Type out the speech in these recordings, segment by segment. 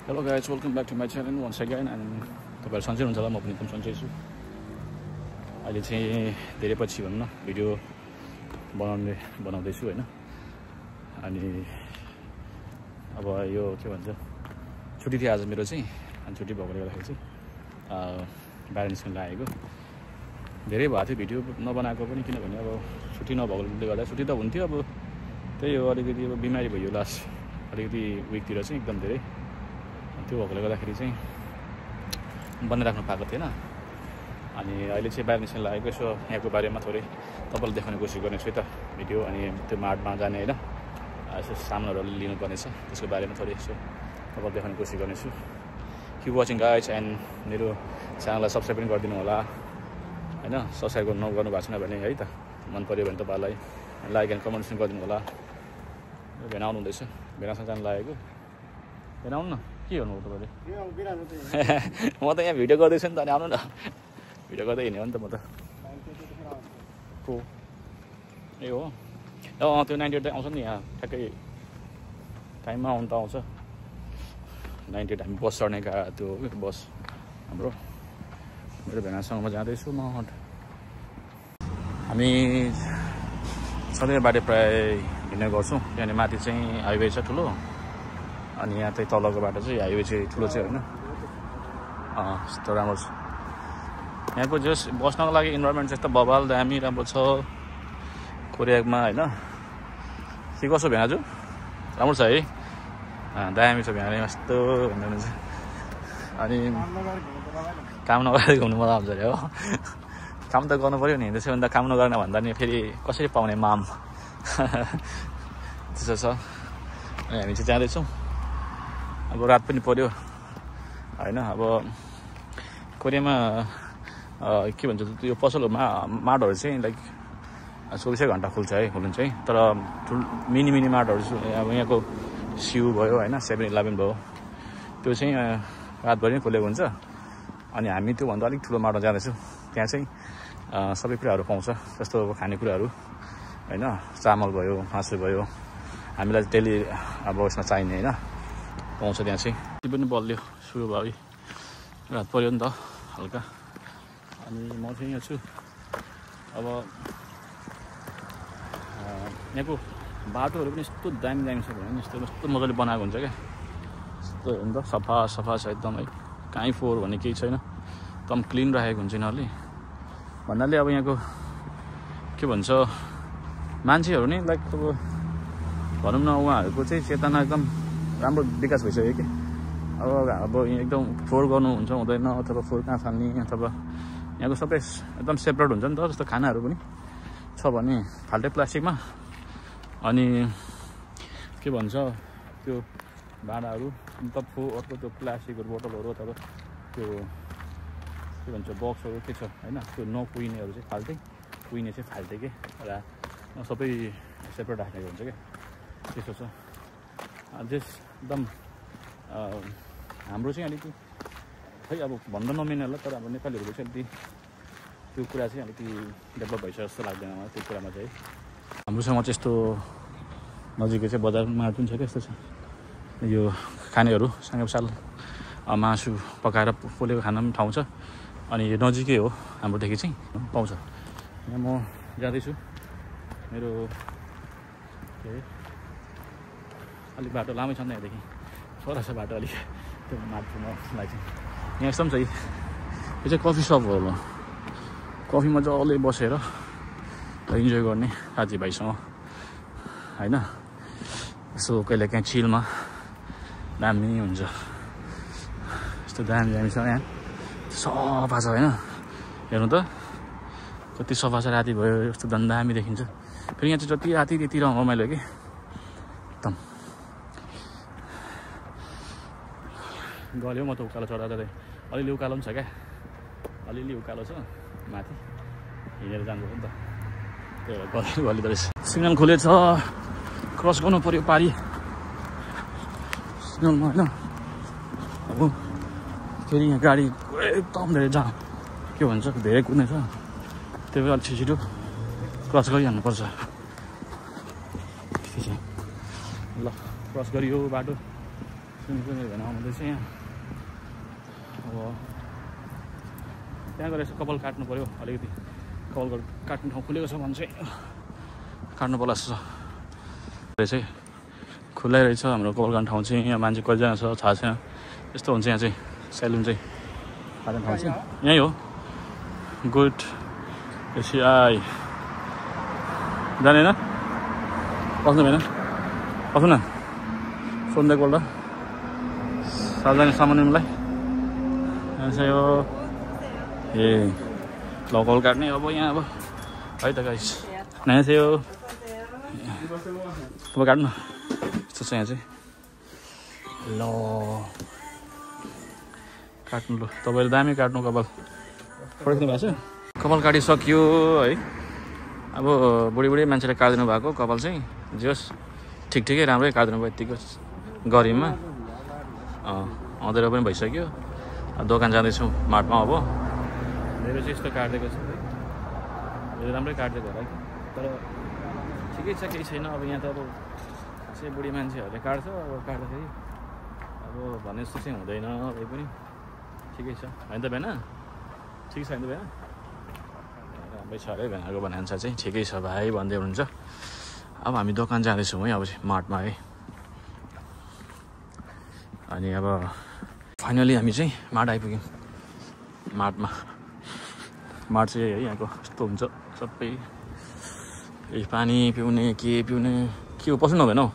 Hello guys, welcome back to my channel once again and तपाईहरु सन्चै हुनुहुन्छ होला म पनि एकदम सन्चै छु। अहिले चाहिँ धेरै पछि भन्न भिडियो बनाउँदै छु हैन। अनि अब यो के भन्छ छुट्टी थियो आज मेरो चाहिँ अनि छुट्टी भएकोले गर्दाखेरि चाहिँ बाहिर निस्कन लागेको। धेरै भएको थियो भिडियो नबनाएको पनि किनभने अब छुट्टी नभएकोले गर्दा छुट्टी त हुन्थ्यो अब त्यही हो अलिकति अब बिमारी भयो लास्ट अलिकति विकतिर चाहिँ एकदम धेरै त्यो भएकोले गर्दाखेरि चाहिँ बनाइराख्नु पाएको थिएन। अनि अहिले चाहिँ बाहिर निस्कन लागेको यसो यहाँको बारेमा थोरै तपाईँलाई देखाउने कोसिस गर्नेछु है त भिडियो अनि त्यो माडमा जाने होइन यसो सामानहरू लिनुपर्ने छ त्यसको बारेमा थोरै यसो तपाईँलाई देखाउने कोसिस गर्नेछु। किप वाचिङ गाइज एन्ड मेरो च्यानललाई सब्सक्राइब पनि गरिदिनु होला होइन। सब्सक्राइब गर्नु भएको छैन भने है त मन पऱ्यो भने तपाईँहरूलाई लाइक एन्ड कमेन्ट पनि गरिदिनु होला। भेना आउनुहुँदैछ भेनासँग जानु लागेको भेना आउनु न के गर्नु हो तपाईँले म त यहाँ भिडियो गर्दैछु नि त अनि आउनु न भिडियो गर्दै हिँड्यो नि त म त को ए हो त्यो 98 आउँछ नि यहाँ ठ्याक्कै टाइममा आउनु त आउँछ 98 हामी बस चढ्ने त्यो बस हाम्रो मेरो भेनासँग म जाँदैछु म हामी सधैँ बाटो प्राय हिँड्ने गर्छौँ किनभने माथि चाहिँ हाइवे छ ठुलो अनि यहाँ चाहिँ तलको बाटो चाहिँ हाइवे चाहिँ ठुलो चाहिँ होइन यस्तो राम्रो छ यहाँको जस बस्नको लागि इन्भाइरोमेन्ट चाहिँ यस्तो बबाल दामी राम्रो छ कोरियामा होइन के कसो भेनाजु राम्रो छ है दामी छ भेना यस्तो भन्नु चाहिँ अनि काम नगरेर घुम्नु मजा आउँछ अरे हो काम त गर्नु पऱ्यो नि त्यसो भन्दा काम नगर्न भन्दा नि फेरि कसरी पाउने माम त्यसो छ अनि हामी चाहिँ जाँदैछौँ अब रात पनि पऱ्यो होइन। अब कोरियामा के भन्छ यो पसलमा माडहरू चाहिँ लाइक 24 घन्टा खुल्छ है हुनु चाहिँ तर मिनी माडहरू अब यहाँको सिउ भयो होइन 7-11 भयो त्यो चाहिँ रातभरि नै खुलेको हुन्छ। अनि हामी त्योभन्दा अलिक ठुलो माडो जाँदैछौँ त्यहाँ चाहिँ सबै कुराहरू पाउँछ जस्तो अब खानेकुराहरू होइन चामल भयो मासु भयो हामीलाई डेली अब उसमा चाहिने होइन पाउँछ त्यहाँ चाहिँ त्यो पनि बल्यो सुरु भयो रात पऱ्यो नि त हल्का अनि म चाहिँ यहाँ छु। अब यहाँको बाटोहरू पनि यस्तो दामी छ भने यस्तो मजाले बनाएको हुन्छ क्या यस्तो हो नि त सफा छ एकदम है कहीँ फोहोर भन्ने केही छैन एकदम क्लिन राखेको हुन्छ यिनीहरूले भन्नाले अब यहाँको के भन्छ मान्छेहरू नै लाइक अब भनौँ न उहाँहरूको चाहिँ चेतना एकदम राम्रो विकास भइसक्यो कि अब एकदम फोहोर गर्नुहुन्छ हुँदैन अथवा फोहोर कहाँ फाल्ने अथवा यहाँको सबै एकदम सेपरेट हुन्छ नि त जस्तो खानाहरू पनि छ भने फाल्टै प्लास्टिकमा अनि के भन्छ त्यो भाँडाहरू मतलब अर्को त्यो प्लास्टिकहरू बोतलहरू अथवा त्यो के भन्छ बक्सहरू के छ होइन त्यो नकुहिनेहरू चाहिँ फाल्टै कुहिने चाहिँ फाल्टै के र सबै सेपरेट राखेको हुन्छ क्या त्यस्तो छ। जस एकदम हाम्रो चाहिँ अलिकति खै अब भन्दा नमिल्ने होला तर अब नेपालीहरूको चाहिँ अलिकति त्यो कुरा चाहिँ अलिकति डेभलप भइसक्यो जस्तो लाग्दैन मलाई त्यो कुरामा चाहिँ हाम्रोसँग चाहिँ यस्तो नजिकै चाहिँ बजार मार्ट पनि छ क्या यस्तो छ यो खानेहरू साङ्गेसाल मासु पकाएर पोलेको खाना पनि ठाउँ छ अनि यो नजिकै हो हाम्रोदेखि चाहिँ पाउँछ। यहाँ म जाँदैछु मेरो के अरे अलिक बाटो लामै छ नि यहाँदेखि छोरा छ बाटो अलिक त्यो माटोलाई चाहिँ यहाँ यस्तो पनि छ यो चाहिँ कफी सप हो कफी मजाले बसेर इन्जोय गर्ने साथीभाइसँग होइन यसो कहिले काहीँ चिलमा दामी हुन्छ यस्तो दामी छ यहाँ सफा छ होइन हेर्नु त कति सफा छ राति भयो यस्तो दामी देखिन्छ फेरि यहाँ चाहिँ जति राति त्यति रमाइलो कि एकदम गल्यो म त उकालो चढ्दा चाहिँ अलिअलि उकालो पनि छ क्या अलिअलि उकालो छ माथि हिँडेर जानुपर्छ नि त त्यो गल्ली रहेछ सिग्नल खुलेछ क्रस गर्नु पऱ्यो पारी सिग्नलमा होइन अब फेरि यहाँ गाडी एकदम धेरै जाम के भन्छ धेरै कुद्ने छ त्यही भएर अलिक छिटो क्रस गरिहाल्नुपर्छ ल क्रस गरियो बाटो सुनको मेरो भेना आउँदैछ यहाँ अब त्यहाँ गएर कपाल काट्नु पऱ्यो अलिकति कपाल काट्ने ठाउँ खुलेको छ भने चाहिँ काट्नु पर्ला जस्तो रहेछ खुल्लै रहेछ हाम्रो कपाल काट्ने ठाउँ चाहिँ यहाँ मान्छे कतिजना छ थाहा छैन यस्तो हुन्छ यहाँ चाहिँ सेलुन चाहिँ काट्ने ठाउँ चाहिँ यहीँ हो गुड एसिआई जाने होइन बस्नु भएन बस्नु न सोध्दै एकपल्ट सार्वजनिक सामान्यलाई यो ए कपाल काट्ने अब यहाँ अब है त गाइस नयाँ थियो तपाईँ काट्नु यस्तो छ यहाँ चाहिँ ल काट्नु ल तपाईँले दामी काट्नु कपाल फर्किनु भएको छ कपाल काटिसक्यो है अब बुढी मान्छेले काटिदिनु भएको कपाल चाहिँ जस ठिकै राम्रै काटिदिनु भयो यतिको गरिममा अँधेरो पनि भइसक्यो दोकान जाँदैछु मार्टमा अब मेरो चाहिँ यस्तो काटिदिएको छ है मेरो राम्रै काटिदिएको होला कि तर ठिकै छ केही छैन अब यहाँ त अब चाहिँ बुढी मान्छेहरूले काट्छ अब काट्दाखेरि अब भने जस्तो चाहिँ हुँदैन त्यही पनि ठिकै छ होइन त भएन ठिक छ होइन त भएन राम्रै छ अरे भेनाको भनाइअनुसार चाहिँ ठिकै छ भाइ भन्दै हुनुहुन्छ अब हामी दोकान जाँदैछौँ है अब मार्टमा है अनि अब फाइनली हामी चाहिँ मार्ट आइपुग्यौँ मार्टमा मार्ट चाहिँ है यहाँको यस्तो हुन्छ सबै पानी पिउने के हो पस्नु नभएन हौ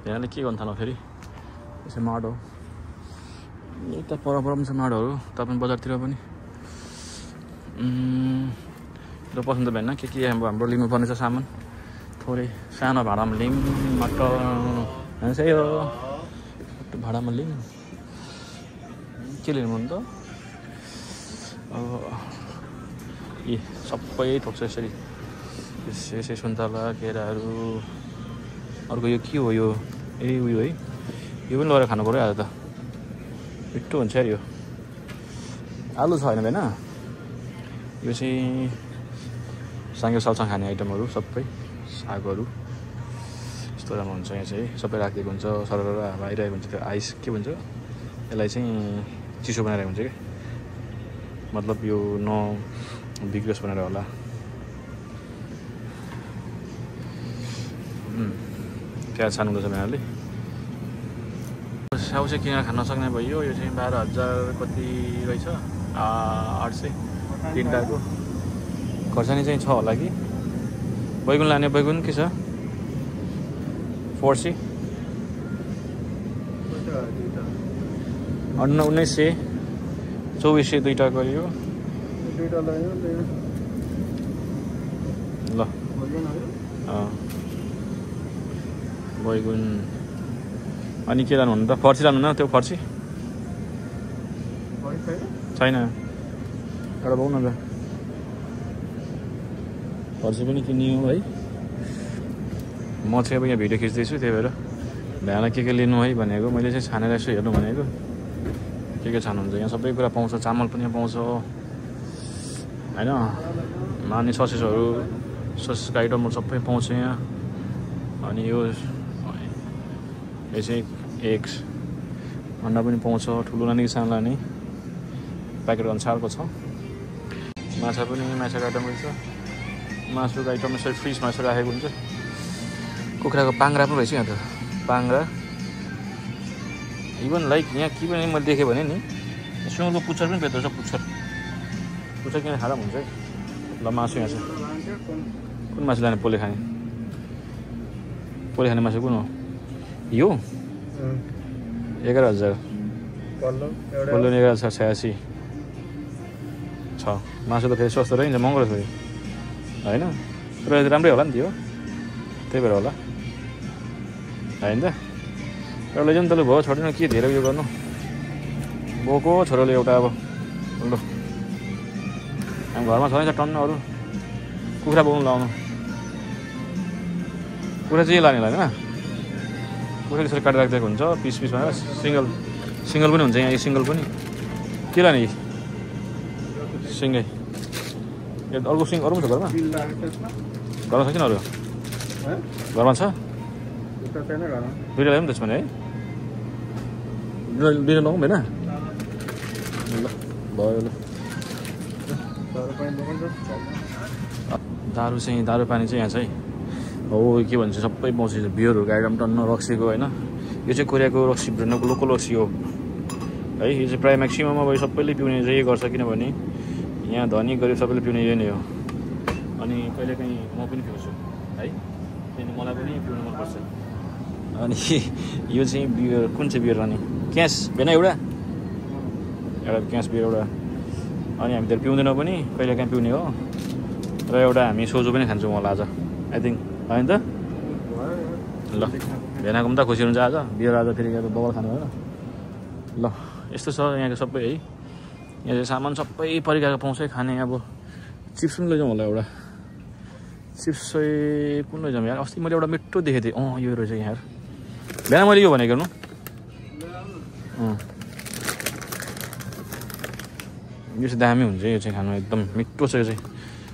यहाँले के गर्नु थाल्नु फेरि यसो मार्ट हो यता पर पनि छ मार्टहरू तपाईँ बजारतिर पनि पस्नु त भएन के अब हाम्रो लिनुपर्ने छ सामान थोरै सानो भाडामा लिउँ मटर यो भाडामा लिउँ के लिनु मन त अब ए सबै थोक्छ यसरी यसै सुन्तला केराहरू अर्को यो के हो यो ए उयो है यो पनि लगेर खानु पऱ्यो आज त मिठो हुन्छ यार यो आलु छ होइन भएन यो चाहिँ साङ्गे सालसँग खाने आइटमहरू सबै सागहरू यस्तो राम्रो हुन्छ यहाँ चाहिँ सबै राखिदिएको हुन्छ सरर अब आइरहेको हुन्छ त्यो आइस के भन्छ यसलाई चाहिँ चिसो बनाइरहेको हुन्छ क्या मतलब यो बिग्रोस् भनेर होला प्याज छान्नुहुँदैछ उनीहरूले स्याउ चाहिँ किनेर खान सक्ने भयो यो चाहिँ 12,000 कति रहेछ 800 तिनवटाको खर्सानी चाहिँ छ होला कि बैगुन लाने बैगुन के छ 400 1924 दुईवटा गरियो ल बैगुन अनि के लानु त फर्सी लानु न त्यो फर्सी छैन एउटा पाउन त फर्सी पनि किनियो है म चाहिँ अब यहाँ भिडियो खिच्दैछु त्यही भएर भ्याला के लिनु है भनेको मैले चाहिँ छानेर यसो हेर्नु भनेको के छान्नुहुन्छ यहाँ सबै कुरा पाउँछ चामल पनि पाउँछ होइन माने ससेसहरू ससेसको आइटमहरू सबै पाउँछ यहाँ अनि यो चाहिँ एग्स अन्डा पनि पाउँछ ठुलो लाने कि सानो लाने प्याकेट अनुसारको छ माछा पनि माछाको आइटम रहेछ मासुको आइटम यसरी फ्रिजमा यसो राखेको हुन्छ कुखुराको पाङ्रा पनि रहेछ यहाँ त पाङ्रा इभन लाइक यहाँ के पनि मैले देखेँ भने नि सुँगुरको पुच्छर पनि बेच्दो रहेछ पुच्छर किन खाँदा पनि हुन्छ है ल मासु यहाँ छ कुन मासु लाने पोले खाने मासु कुन हो यो 11,000 पल्लो 11,086 छ मासु त फेरि सस्तो रहेछ महँगो रहेछ होइन तर राम्रै होला नि त्यो त्यही भएर होला होइन त एउटा लैजाउँ त लु भयो छोडेन के धेरै उयो गर्नु बोको छोरोले एउटा अब लु हामी घरमा छ टन्न अरू कुखुरा बोक्नु लाउनु कुखुरा चाहिँ लाने होइन कुखुरा यसरी काटेर राखिदिएको हुन्छ पिस भनेर सिङ्गल पनि हुन्छ यहाँ सिङ्गल पनि के लाने सिङ्गै अर्को अरू पनि छ घरमा छ किन अरू घरमा छ दुईवटा ल्याउँ त्यसमा है लिनु नहुँ होइन ल भयो ल दारू पानी चाहिँ यहाँ चाहिँ हो के भन्छ सबै पाउँछ बियरहरूको आइटम टन्न रक्सीको होइन यो चाहिँ कोरियाको रक्सी ब्रान्डको लोकल रक्सी हो है यो चाहिँ प्रायः म्याक्सिमम अब सबैले पिउने चाहिँ यही गर्छ किनभने यहाँ धनी गरिब सबैले पिउने यो नै हो अनि कहिलेकाहीँ म पनि पिउँछु है किनभने मलाई पनि पिउनु मनपर्छ अनि यो चाहिँ बियर कुन चाहिँ बियर अनि क्यास भेन एउटा क्यास बियर एउटा अनि हामी त पिउँदैनौँ पनि कहिलेकाहीँ पिउने हो र एउटा हामी सोजो पनि खान्छौँ होला आज आई थिङ्क होइन त ल भेनाको पनि त खुसी हुन्छ आज बियर आज फेरि बबल खानु होइन ल यस्तो छ यहाँको सबै है यहाँ चाहिँ सामान सबै परिकारको पाउँछ खाने अब चिप्स पनि लैजाउँ होला एउटा चिप्स चाहिँ कुन लैजाउँ यार अस्ति मैले एउटा मिठो देखेको थिएँ यो रहेछ यहाँ बिहान मैले यो भनेको हेर्नु यो चाहिँ दामी हुन्छ यो चाहिँ खानु एकदम मिठो छ यो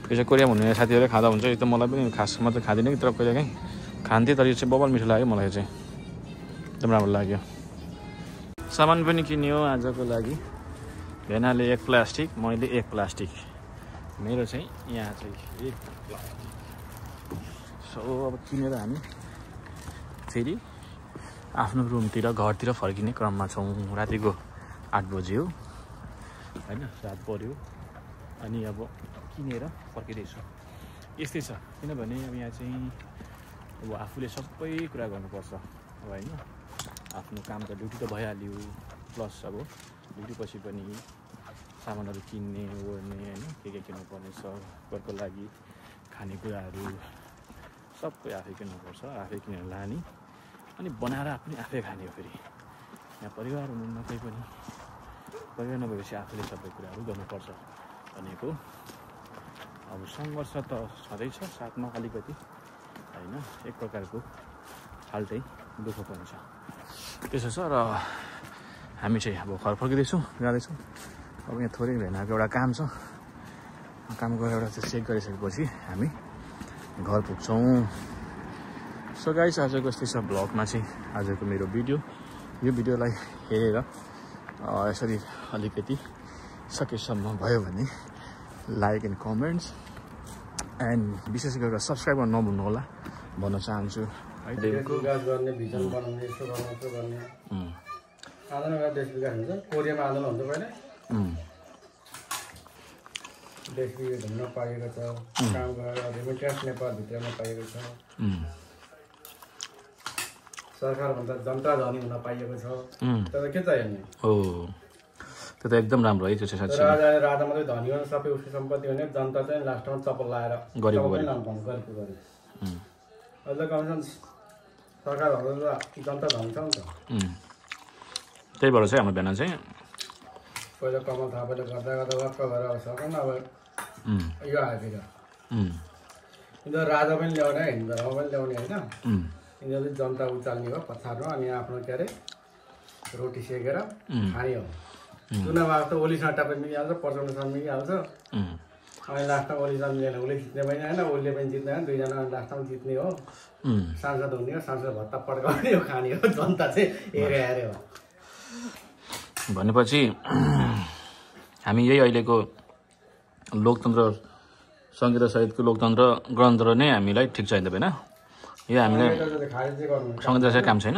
चाहिँ कोरिया भन्ने साथीहरूले खाँदा हुन्छ एकदम मलाई पनि खासमा चाहिँ खाँदिनँ कि तर कहिलेकाहीँ खान्थेँ तर यो चाहिँ बबल मिठो लाग्यो मलाई चाहिँ एकदम राम्रो लाग्यो सामान पनि किन्यो आजको लागि भेनाले 1 प्लास्टिक मैले 1 प्लास्टिक मेरो चाहिँ यहाँ चाहिँ 1 प्लास्टिक सो अब किनेर हामी फेरि आफ्नो रुमतिर घरतिर फर्किने क्रममा छौँ रातिको 8 बज्यो होइन रात पर्यो अनि अब किनेर फर्किँदैछु यस्तै छ किनभने अब यहाँ चाहिँ अब आफूले सबै कुरा गर्नुपर्छ अब होइन आफ्नो काम त ड्युटी त भइहाल्यो प्लस अब ड्युटी पछि पनि सामानहरू किन्ने ओर्ने होइन के किन्नुपर्ने छ घरको लागि खानेकुराहरू सबै आफै किन्नुपर्छ आफै किनेर लाने अनि बनाएर पनि आफै खाने हो फेरि यहाँ परिवार हुनुहुन्न कोही पनि परिवार नभएपछि आफूले सबै कुराहरू गर्नुपर्छ भनेको अब सङ्घर्ष त छँदैछ साथमा अलिकति होइन एक प्रकारको फाल्टै दुःख पनि छ त्यसो छ र हामी चाहिँ अब घर फर्किँदैछौँ जाँदैछौँ अब यहाँ थोरै भेनाको एउटा काम छ काम गरेर एउटा चाहिँ चेक गरिसकेपछि हामी घर पुग्छौँ सो गाइस आजको यस्तै छ ब्लगमा चाहिँ आजको मेरो भिडियो यो भिडियोलाई हेरेर यसरी अलिकति सकेसम्म भयो भने लाइक एन्ड कमेन्ट्स एन्ड विशेष गरेर सब्सक्राइब गर्न नभुल्नु होला भन्न चाहन्छु है विकास गर्ने भिजन बनाउने यस्तो गर्ने आन्दोलन गरेर देश विकास हुन्छ कोरियामा आन्दोलन हुन्छ पहिला देश विकास हुन पाएको छ काम गरेर रेमिट्यान्स नेपालभित्रमा पाएको छ सरकारभन्दा जनता धनी हुन पाइएको छ तर के चाहियो नि हो त्यो त एकदम राम्रो है त्यो चाहिँ साँच्चै राजा मात्रै धनी हो सबै उसको सम्पत्ति हो भने जनता चाहिँ लास्टमा चप्पल लाएर गरेको गरे अझ कमसेकम सरकारभन्दा जनता धनी छ नि त त्यही भएर चाहिँ हाम्रो भेना चाहिँ पहिला कमल थापाले गर्दा वाक्क भएर सक्दैन अब यो आयो फेरि यिनीहरू राजा पनि ल्याउने हिन्दू धर्म पनि ल्याउने होइन यिनीहरू जनता उचाल्ने हो पछाडमा अनि आफ्नो के अरे रोटी सेकेर खाने हो चुनाव आएको त ओलीसँग टापे मिलिहाल्छ पर्चाउनसँग मिलिहाल्छ अनि लास्टमा ओलीसँग मिलेन उसले जित्ने पनि होइन ओलीले पनि जित्ने होइन दुईजना लास्टमा जित्ने हो सांसद हुने हो सांसद भत्ता पड्काउने हो खाने हो जनता चाहिँ हेरे हेरे हो भनेपछि हामी यही अहिलेको लोकतन्त्र संहिता सहितको लोकतन्त्र गणतन्त्र नै हामीलाई ठिक छैन होइन यो हामीलाई संहिता चाहिँ काम छैन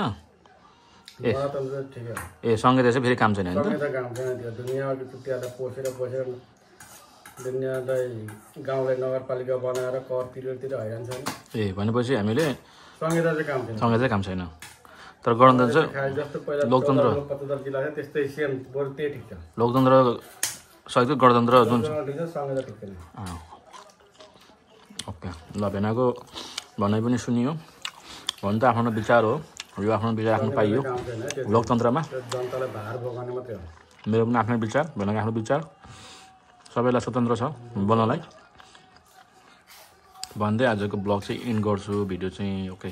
ए संहिता चाहिँ फेरि काम छैन दुनियाँको चुट्याएर पोसेर दुनियाँलाई गाउँलाई नगरपालिका बनाएर कर तिरेर हैरान छ ए भनेपछि हामीले संहिता चाहिँ काम छैन संहिता चाहिँ काम छैन तर गणतन्त्र जस्तो पहिला लोकतन्त्र 75 जिल्ला छ त्यस्तै सेम बरु त्यही ठिक छ लोकतन्त्र सहितको गणतन्त्र जुन संहिता ठिक छैन ओके ल भेनाको भनाइ पनि सुनियो भन्न त आफ्नो विचार हो यो आफ्नो विचार आफ्नो पाइयो लोकतन्त्रमा जनतालाई भार बोकाउने मात्रै हो मेरो पनि आफ्नै विचार भेनाको आफ्नो विचार सबैलाई स्वतन्त्र छ बोल्नलाई भन्दै आजको ब्लग चाहिँ इन्ड गर्छु भिडियो चाहिँ ओके